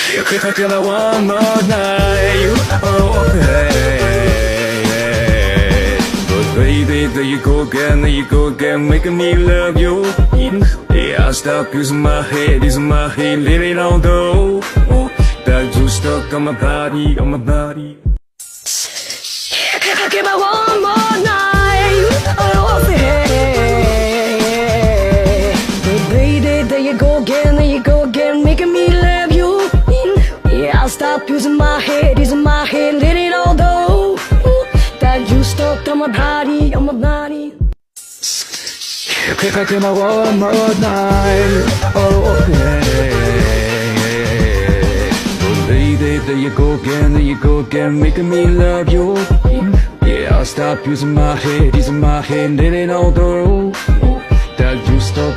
If I tell her one more night, oh, hey. But baby, there you go again, making me love you. Yeah, I stop using my head, let it all go. That you stuck on my body, If I give her one more night, oh, hey. But baby, there you go again, making me love you. Yeah, I'll stop using my head, let it all go. That you stuck on my body, If I give her one more night, oh, hey. But baby, there you go again, making me love you. Yeah, I'll stop using my head, let it all go. That you stuck